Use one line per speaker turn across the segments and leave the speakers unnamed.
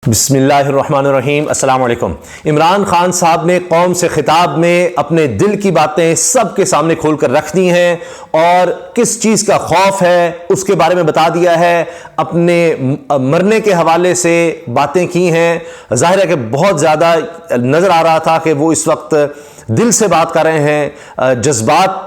बिस्मिल्लाहिर्रहमानिर्रहीम अस्सलाम वालेकुम। इमरान खान साहब ने कौम से खिताब में अपने दिल की बातें सबके सामने खोल कर रख दी हैं और किस चीज़ का खौफ है उसके बारे में बता दिया है। अपने मरने के हवाले से बातें की हैं। जाहिर है कि बहुत ज़्यादा नज़र आ रहा था कि वो इस वक्त दिल से बात कर रहे हैं। जज्बात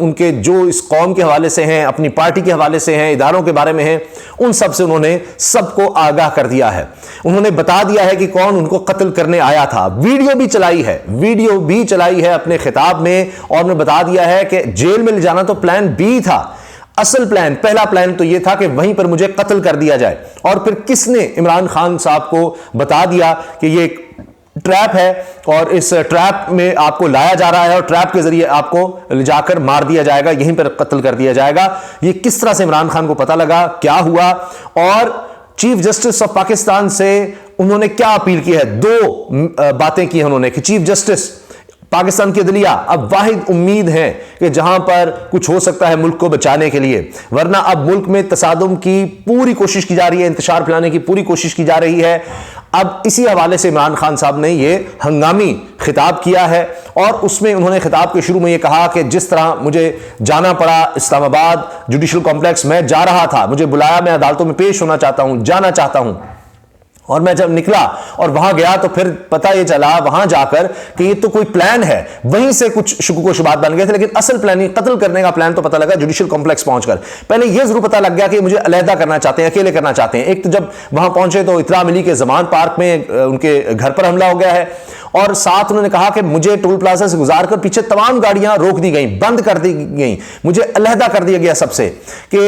उनके जो इस कौम के हवाले से हैं, अपनी पार्टी के हवाले से हैं, इदारों के बारे में हैं, उन सब से उन्होंने सबको आगाह कर दिया है। उन्होंने बता दिया है कि कौन उनको कत्ल करने आया था। वीडियो भी चलाई है अपने खिताब में और उन्होंने बता दिया है कि जेल में ले जाना तो प्लान बी था। असल प्लान, पहला प्लान तो यह था कि वहीं पर मुझे कत्ल कर दिया जाए। और फिर किसने इमरान खान साहब को बता दिया कि यह ट्रैप है और इस ट्रैप में आपको लाया जा रहा है और ट्रैप के जरिए आपको ले जाकर मार दिया जाएगा, यहीं पर कत्ल कर दिया जाएगा। ये किस तरह से इमरान खान को पता लगा, क्या हुआ और चीफ जस्टिस ऑफ पाकिस्तान से उन्होंने क्या अपील की है। दो बातें की हैं उन्होंने कि चीफ जस्टिस पाकिस्तान की अदलिया अब वाहिद उम्मीद है कि जहां पर कुछ हो सकता है मुल्क को बचाने के लिए, वरना अब मुल्क में तसादुम की पूरी कोशिश की जा रही है, इंतशार फैलाने की पूरी कोशिश की जा रही है। अब इसी हवाले से इमरान खान साहब ने यह हंगामी खिताब किया है और उसमें उन्होंने खिताब के शुरू में यह कहा कि जिस तरह मुझे जाना पड़ा इस्लामाबाद जुडिशल कॉम्प्लेक्स, मैं जा रहा था, मुझे बुलाया, मैं अदालतों में पेश होना चाहता हूं, जाना चाहता हूं। और मैं जब निकला और वहां गया तो फिर पता ये चला वहां जाकर कि ये तो कोई प्लान है। वहीं से कुछ शुकुक व शुबात बन गए थे, लेकिन असल प्लान, कत्ल करने का प्लान तो पता लगा जुडिशल कॉम्प्लेक्स पहुंचकर। पहले ये जरूर पता लग गया कि मुझे अलहदा करना चाहते हैं, अकेले करना चाहते हैं। एक तो जब वहां पहुंचे तो इतला मिली कि जमान पार्क में उनके घर पर हमला हो गया है और साथ उन्होंने कहा कि मुझे टोल प्लाजा से गुजार कर पीछे तमाम गाड़ियां रोक दी गई, बंद कर दी गई, मुझे अलहदा कर दिया गया सबसे। कि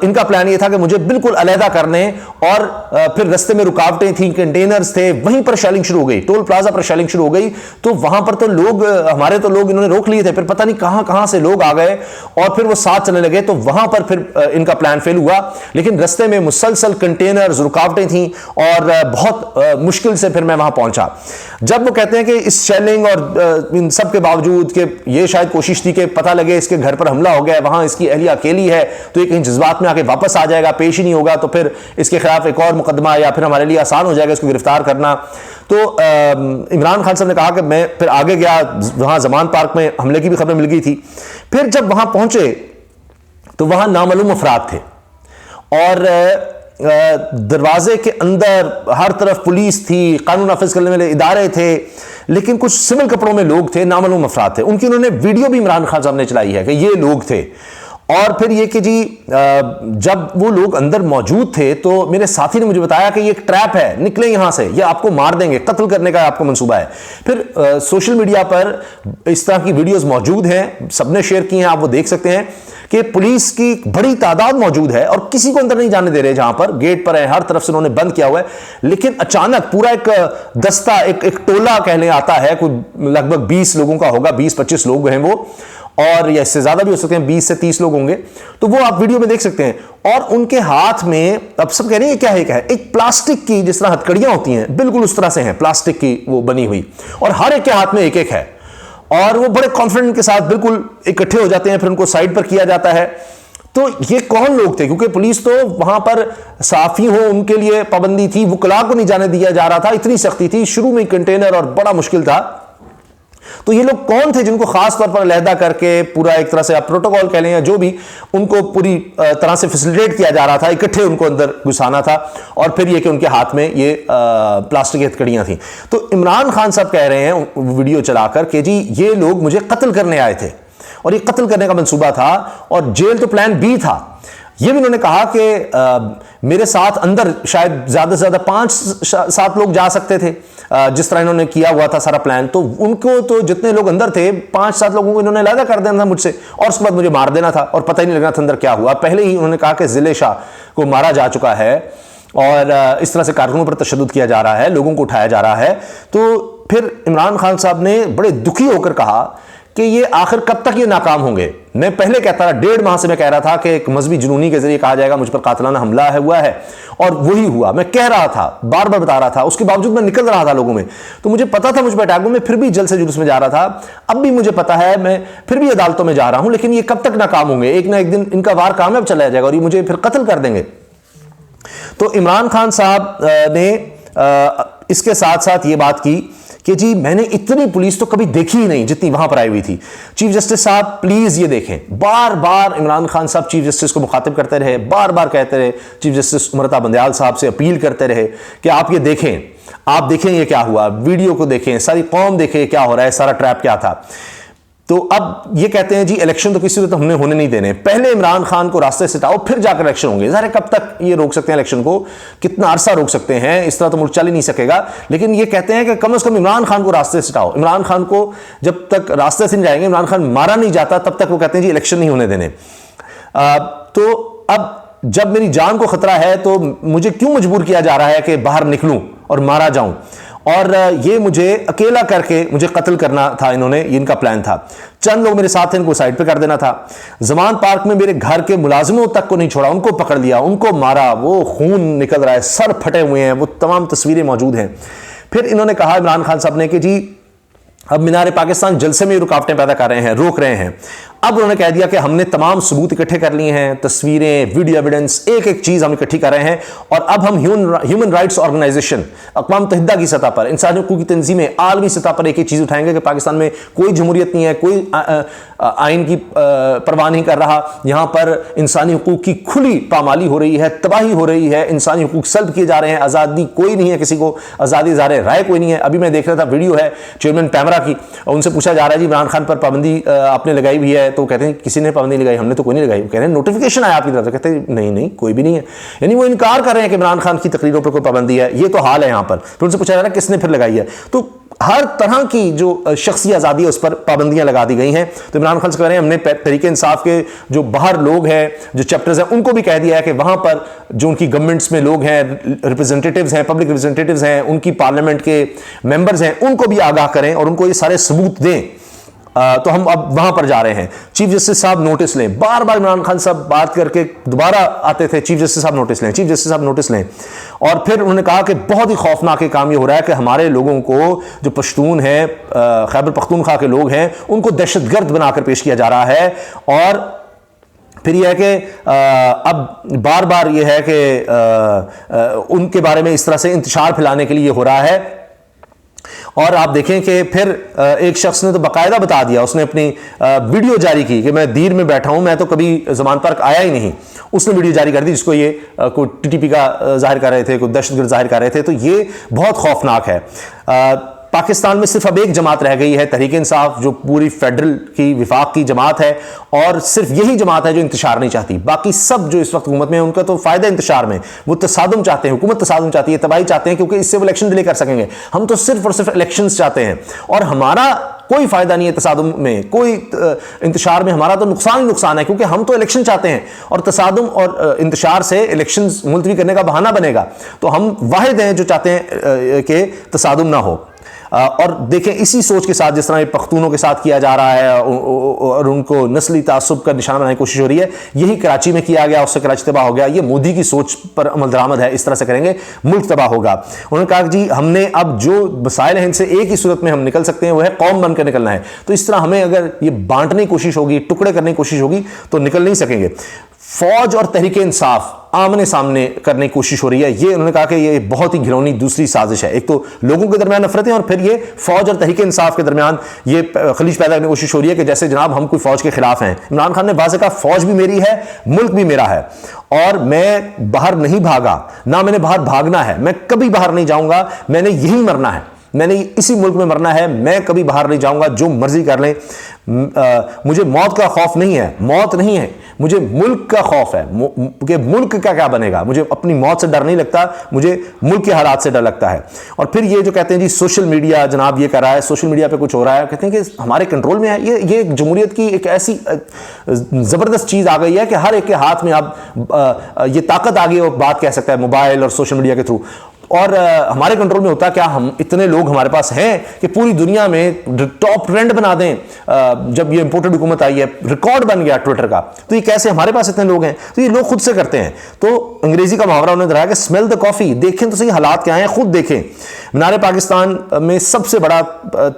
इनका प्लान यह था कि मुझे बिल्कुल अलहदा करने और फिर रास्ते में रुकावटें थी, कंटेनर्स थे, वहीं पर शेलिंग शुरू हो गई, टोल प्लाजा पर शेलिंग शुरू हो गई। तो वहां पर तो लोग, हमारे तो लोग इन्होंने रोक लिए थे, फिर पता नहीं कहां से लोग आ गए और फिर वो साथ चलने लगे। तो वहां पर फिर इनका प्लान फेल हुआ, लेकिन रास्ते में मुसलसल कंटेनर्स, रुकावटें थी और बहुत मुश्किल से फिर मैं वहां पहुंचा। जब वो कहते हैं कि इस शेलिंग और इन सब के बावजूद कि ये शायद कोशिश थी कि पता लगे इसके घर पर हमला हो गया है, वहां इसकी अहलिया अकेली है तो ये कहीं जज्बात में आके वापस आ जाएगा, पेश ही नहीं होगा, तो फिर इसके खिलाफ एक और मुकदमा या फिर हमारे लिए आसान हो जाएगा इसको गिरफ्तार करना। तो इमरान खान साहब ने कहा कि मैं फिर आगे गया, वहां जमान पार्क में हमले की भी खबर मिल गई थी। फिर जब वहां पहुंचे तो वहां नामालूम अफराद थे और दरवाजे के अंदर हर तरफ पुलिस थी, कानून नाफिज करने वाले इदारे थे, लेकिन कुछ सिविल कपड़ों में लोग थे, नामालूम अफराद थे। उनकी उन्होंने वीडियो भी इमरान खान साहब ने चलाई है कि ये लोग थे। और फिर ये कि जी जब वो लोग अंदर मौजूद थे तो मेरे साथी ने मुझे बताया कि ये एक ट्रैप है, निकले यहां से, ये आपको मार देंगे, कत्ल करने का आपको मंसूबा है। फिर सोशल मीडिया पर इस तरह की वीडियोस मौजूद हैं, सबने शेयर की हैं, आप वो देख सकते हैं कि पुलिस की बड़ी तादाद मौजूद है और किसी को अंदर नहीं जाने दे रहे। जहां पर गेट पर है, हर तरफ से उन्होंने बंद किया हुआ है, लेकिन अचानक पूरा एक दस्ता, एक टोला कहने आता है, कोई लगभग 20 लोगों का होगा, 20-25 लोग हैं वो, और या इससे ज्यादा भी हो सकते हैं, 20 से 30 लोग होंगे। तो वो आप वीडियो में देख सकते हैं और उनके हाथ में, अब सब कह रहे हैं क्या है, एक प्लास्टिक की जिस तरह हथकड़ियां होती हैं, बिल्कुल उस तरह से हैं, प्लास्टिक की वो बनी हुई, और हर एक के हाथ में एक एक है और वो बड़े कॉन्फिडेंट के साथ बिल्कुल इकट्ठे हो जाते हैं। फिर उनको साइड पर किया जाता है। तो ये कौन लोग थे, क्योंकि पुलिस तो वहां पर साफी हो उनके लिए पाबंदी थी, वकला को नहीं जाने दिया जा रहा था, इतनी सख्ती थी, शुरू में कंटेनर और बड़ा मुश्किल था। तो ये लोग कौन थे जिनको खास तौर पर अलहदा करके पूरा एक तरह से आप प्रोटोकॉल कह लें या जो भी, उनको पूरी तरह से फैसिलिटेट किया जा रहा था, इकट्ठे उनको अंदर घुसाना था और फिर ये कि उनके हाथ में ये प्लास्टिक की हथकड़ियां थी। तो इमरान खान साहब कह रहे हैं वीडियो चलाकर कि जी ये लोग मुझे कत्ल करने आए थे और ये कत्ल करने का मंसूबा था और जेल तो प्लान बी था। ये भी उन्होंने कहा कि मेरे साथ अंदर शायद ज्यादा से ज्यादा 5-7 लोग जा सकते थे, जिस तरह इन्होंने किया हुआ था सारा प्लान। तो उनको तो जितने लोग अंदर थे, 5-7 लोगों को इन्होंने अलग कर देना था मुझसे और उसके बाद मुझे मार देना था और पता ही नहीं लगना था अंदर क्या हुआ। पहले ही उन्होंने कहा कि जिले शाह को मारा जा चुका है और इस तरह से कारकुनों पर तशद्दुद किया जा रहा है, लोगों को उठाया जा रहा है। तो फिर इमरान खान साहब ने बड़े दुखी होकर कहा कि ये आखिर कब तक ये नाकाम होंगे। मैं पहले कहता रहा, 1.5 माह से मैं कह रहा था कि एक मजहबी जुनूनी के जरिए कहा जाएगा मुझ पर कातिलाना हमला हुआ है, और वही हुआ। मैं कह रहा था, बार बार बता रहा था, उसके बावजूद मैं निकल रहा था लोगों में। तो मुझे पता था मुझ पर अटैक, मैं फिर भी जल्द से जुलूस में जा रहा था। अब भी मुझे पता है, मैं फिर भी अदालतों में जा रहा हूं, लेकिन ये कब तक नाकाम होंगे। एक ना एक दिन इनका वार कामयाब चला जाएगा और ये मुझे फिर कत्ल कर देंगे। तो इमरान खान साहब ने इसके साथ साथ ये बात की कि जी मैंने इतनी पुलिस तो कभी देखी ही नहीं जितनी वहां पर आई हुई थी। चीफ जस्टिस साहब प्लीज ये देखें, बार बार इमरान खान साहब चीफ जस्टिस को मुखातिब करते रहे, बार बार कहते रहे, चीफ जस्टिस अमृता बंदयाल साहब से अपील करते रहे कि आप ये देखें, आप देखें ये क्या हुआ, वीडियो को देखें, सारी कौम देखे क्या हो रहा है, सारा ट्रैप क्या था। तो अब ये कहते हैं जी इलेक्शन तो किसी तो हमने होने नहीं देने, पहले इमरान खान को रास्ते से हटाओ फिर जाकर इलेक्शन होंगे। ज़ाहिर है कब तक ये रोक सकते हैं इलेक्शन को, कितना अरसा रोक सकते हैं, इस तरह तो मुल्क चल ही नहीं सकेगा। लेकिन ये कहते हैं कि कम से कम इमरान खान को रास्ते से हटाओ। इमरान खान को जब तक रास्ते से नहीं जाएंगे, इमरान खान मारा नहीं जाता, तब तक वो कहते हैं जी इलेक्शन नहीं होने देने। तो अब जब मेरी जान को खतरा है तो मुझे क्यों मजबूर किया जा रहा है कि बाहर निकलूं और मारा जाऊं, और ये मुझे अकेला करके मुझे कत्ल करना था, इन्होंने, इनका प्लान था। चंद लोग मेरे साथ थे, इनको साइड पे कर देना था। जमान पार्क में मेरे घर के मुलाजिमों तक को नहीं छोड़ा, उनको पकड़ लिया, उनको मारा, वो खून निकल रहा है, सर फटे हुए हैं, वो तमाम तस्वीरें मौजूद हैं। फिर इन्होंने कहा इमरान खान साहब ने कि जी अब मीनार पाकिस्तान जलसे में रुकावटें पैदा कर रहे हैं, रोक रहे हैं। अब उन्होंने कह दिया कि हमने तमाम सबूत इकट्ठे कर लिए हैं, तस्वीरें, वीडियो एविडेंस, एक एक चीज हम इकट्ठी कर रहे हैं, और अब हम ह्यूमन राइट्स ऑर्गेनाइजेशन, अक़वाम मुत्तहिदा की सतह पर, इंसानी हुकूक की तंजीमें, आलमी सतह पर एक एक चीज उठाएंगे कि पाकिस्तान में कोई जमहूरियत नहीं है, कोई आइन की परवाह नहीं कर रहा, यहां पर इंसानी हुकूक की खुली पामाली हो रही है, तबाही हो रही है, इंसानी हुकूक सल्ब किए जा रहे हैं, आज़ादी कोई नहीं है, किसी को आज़ादी इज़हार राय कोई नहीं है। अभी मैं देख रहा था, वीडियो है चेयरमैन पैमरा की, उनसे पूछा जा रहा है जी इमरान खान पर पाबंदी आपने लगाई भी है, तो कहते हैं किसी ने पाबंदी लगाई, हमने तो कोई नहीं लगाई। कह रहे हैं नोटिफिकेशन आया आपकी तरफ से, कहते हैं नहीं नहीं कोई भी नहीं है। यानी वो इनकार कर रहे हैं कि इमरान खान की तकरीरों पर कोई पाबंदी है, ये तो हाल है यहाँ पर। फिर उनसे पूछा जा रहा है किसने फिर लगाई है, तो हर तरह की जो शख्सी आज़ादी है उस पर पाबंदियां लगा दी गई हैं। तो इमरान खान से कह रहे हैं हमने तहरीक इंसाफ के जो बाहर लोग हैं, जो चैप्टर्स हैं, उनको भी कह दिया है कि वहां पर जो उनकी गवर्नमेंट्स में लोग हैं, रिप्रेजेंटेटिव्स हैं, पब्लिक रिप्रेजेंटेटिव्स हैं, उनकी पार्लियामेंट के मेंबर्स हैं, उनको भी आगाह करें और उनको ये सारे सबूत दें। तो हम अब वहां पर जा रहे हैं। चीफ जस्टिस साहब नोटिस लें, बार बार इमरान खान साहब बात करके दोबारा आते थे, चीफ जस्टिस साहब नोटिस लें, चीफ जस्टिस साहब नोटिस लें। और फिर उन्होंने कहा कि बहुत ही खौफनाक काम ये हो रहा है कि हमारे लोगों को, जो पश्तून हैं, खैबर पख्तूनख्वा के लोग हैं, उनको दहशतगर्द बनाकर पेश किया जा रहा है। और फिर यह है कि अब बार बार यह है कि उनके बारे में इस तरह से इंतशार फैलाने के लिए हो रहा है। और आप देखें कि फिर एक शख्स ने तो बाकायदा बता दिया, उसने अपनी वीडियो जारी की कि मैं दीर में बैठा हूं, मैं तो कभी जमान पार्क आया ही नहीं। उसने वीडियो जारी कर दी जिसको ये कोई टीटीपी का जाहिर कर रहे थे, कोई दहशतगर्द जाहिर कर रहे थे। तो ये बहुत खौफनाक है। पाकिस्तान में सिर्फ अब एक जमात रह गई है, तहरीक इंसाफ, जो पूरी फेडरल की विफाक की जमात है, और सिर्फ यही जमात है जो इंतशार नहीं चाहती। बाकी सब जो इस वक्त हुकूमत में है उनका तो फायदा इंतशार में, वो तसादुम चाहते हैं, हुकूमत तसादुम चाहती है, तबाही चाहते हैं, क्योंकि इससे वो इलेक्शन डिले कर सकेंगे। हम तो सिर्फ और सिर्फ इलेक्शन चाहते हैं, और हमारा कोई फायदा नहीं है तसादुम में, कोई इंतशार में, हमारा तो नुकसान ही नुकसान है, क्योंकि हम तो इलेक्शन चाहते हैं और तसादुम और इंतशार से इलेक्शन मुलतवी करने का बहाना बनेगा। तो हम वाहिद हैं जो चाहते हैं कि तसादुम ना हो। और देखें इसी सोच के साथ जिस तरह पख्तूनों के साथ किया जा रहा है और उनको नस्ली तासुब का निशाना बनाने की कोशिश हो रही है, यही कराची में किया गया, उससे कराची तबाह हो गया। ये मोदी की सोच पर अमल दरामद है, इस तरह से करेंगे मुल्क तबाह होगा। उन्होंने कहा जी हमने अब जो मसाइल हैं इनसे एक ही सूरत में हम निकल सकते हैं, वह है कौम बनकर निकलना है। तो इस तरह हमें अगर ये बांटने की कोशिश होगी, टुकड़े करने की कोशिश होगी, तो निकल नहीं सकेंगे। फौज और तहरीक इंसाफ आमने सामने करने की कोशिश हो रही है। ये उन्होंने कहा कि ये बहुत ही घिनौनी दूसरी साजिश है। एक तो लोगों के दरमियान नफरतें, और फिर ये फौज और तहरीक इंसाफ के दरमियान ये खलीज पैदा करने की कोशिश हो रही है कि जैसे जनाब हम कोई फौज के खिलाफ हैं। इमरान खान ने वाज़ेह कहा फौज भी मेरी है, मुल्क भी मेरा है, और मैं बाहर नहीं भागा, ना मैंने बाहर भागना है, मैं कभी बाहर नहीं जाऊंगा, मैंने यही मरना है, मैंने इसी मुल्क में मरना है, मैं कभी बाहर नहीं जाऊंगा, जो मर्जी कर लें। मुझे मौत का खौफ नहीं है, मौत नहीं है, मुझे मुल्क का खौफ है कि मुल्क का क्या बनेगा। मुझे अपनी मौत से डर नहीं लगता, मुझे मुल्क के हालात से डर लगता है। और फिर ये जो कहते हैं जी सोशल मीडिया जनाब ये कर रहा है, सोशल मीडिया पे कुछ हो रहा है, कहते हैं कि हमारे कंट्रोल में है। ये जमहूरियत की एक ऐसी ज़बरदस्त चीज़ आ गई है कि हर एक के हाथ में अब ये ताकत आ गई है, बात कह सकता है मोबाइल और सोशल मीडिया के थ्रू। और हमारे कंट्रोल में होता क्या, हम इतने लोग हमारे पास हैं कि पूरी दुनिया में टॉप ट्रेंड बना दें। जब ये इंपोर्टेड हुकूमत आई है, रिकॉर्ड बन गया ट्विटर का, तो ये कैसे, हमारे पास इतने लोग हैं, तो ये लोग खुद से करते हैं। तो अंग्रेजी का मुहावरा उन्होंने दिखाया कि स्मेल द कॉफी, देखें तो सही हालात क्या हैं, खुद देखें। मीनार पाकिस्तान में सबसे बड़ा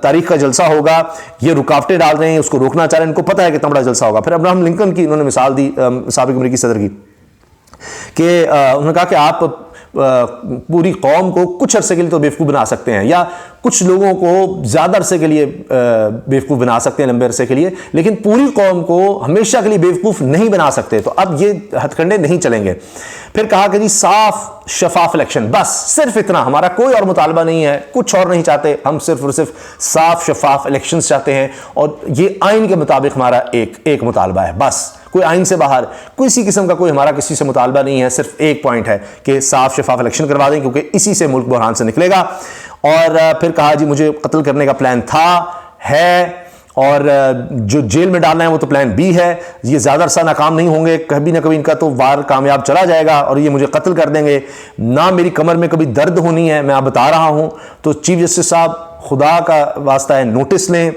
तारीख का जलसा होगा, ये रुकावटें डाल रहे हैं, उसको रोकना चाह रहे हैं, इनको पता है कितना बड़ा जलसा होगा। फिर अब्राहम लिंकन की इन्होंने मिसाल दी, साबिक अमेरिकी सदर की, कि उन्होंने कहा कि आप पूरी कौम को कुछ अरसे के लिए तो बेवकूफ़ बना सकते हैं, या कुछ लोगों को ज़्यादा अरसे के लिए बेवकूफ़ बना सकते हैं, लंबे अरसे के लिए, लेकिन पूरी कौम को हमेशा के लिए बेवकूफ़ नहीं बना सकते। तो अब ये हथकंडे नहीं चलेंगे। फिर कहा कि जी साफ शफाफ इलेक्शन, बस सिर्फ इतना, हमारा कोई और मुतालबा नहीं है, कुछ और नहीं चाहते, हम सिर्फ और सिर्फ साफ शफाफ इलेक्शन चाहते हैं, और ये आइन के मुताबिक हमारा एक मुतालबा है। बस कोई आइन से बाहर किसी किस्म का कोई हमारा किसी से मुतालबा नहीं है, सिर्फ एक पॉइंट है कि साफ शफाफ इलेक्शन करवा दें, क्योंकि इसी से मुल्क बहरान से निकलेगा। और फिर कहा जी मुझे कत्ल करने का प्लान था, है, और जो जेल में डालना है वो तो प्लान बी है। ये ज़्यादा अरसा नाकाम नहीं होंगे, कभी ना कभी इनका तो वार कामयाब चला जाएगा और ये मुझे कत्ल कर देंगे। ना मेरी कमर में कभी दर्द होनी है, मैं आप बता रहा हूँ। तो चीफ जस्टिस साहब, खुदा का वास्ता है, नोटिस लें।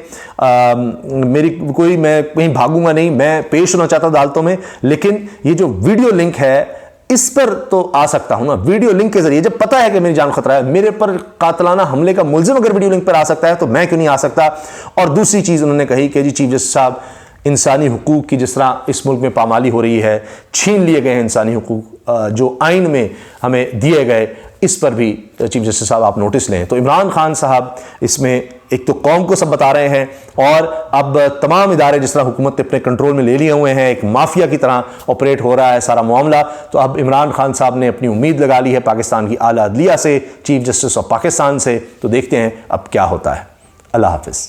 मैं कहीं भागूंगा नहीं, मैं पेश होना चाहता अदालतों में, लेकिन ये जो वीडियो लिंक है इस पर तो आ सकता हूं ना। वीडियो लिंक के जरिए, जब पता है कि मेरी जान खतरा है, मेरे पर कातलाना हमले का मुलजिम अगर वीडियो लिंक पर आ सकता है तो मैं क्यों नहीं आ सकता। और दूसरी चीज उन्होंने कही कि जी चीफ जस्टिस साहब, इंसानी हुकूक की जिस तरह इस मुल्क में पामाली हो रही है, छीन लिए गए हैं इंसानी हुकूक जो आइन में हमें दिए गए, इस पर भी चीफ जस्टिस साहब आप नोटिस लें। तो इमरान खान साहब इसमें एक तो कौम को सब बता रहे हैं, और अब तमाम इदारे जिस तरह हुकूमत ने अपने कंट्रोल में ले लिए हुए हैं, एक माफिया की तरह ऑपरेट हो रहा है सारा मामला। तो अब इमरान खान साहब ने अपनी उम्मीद लगा ली है पाकिस्तान की आला अदलिया से, चीफ जस्टिस ऑफ पाकिस्तान से। तो देखते हैं अब क्या होता है। अल्लाह हाफिज़।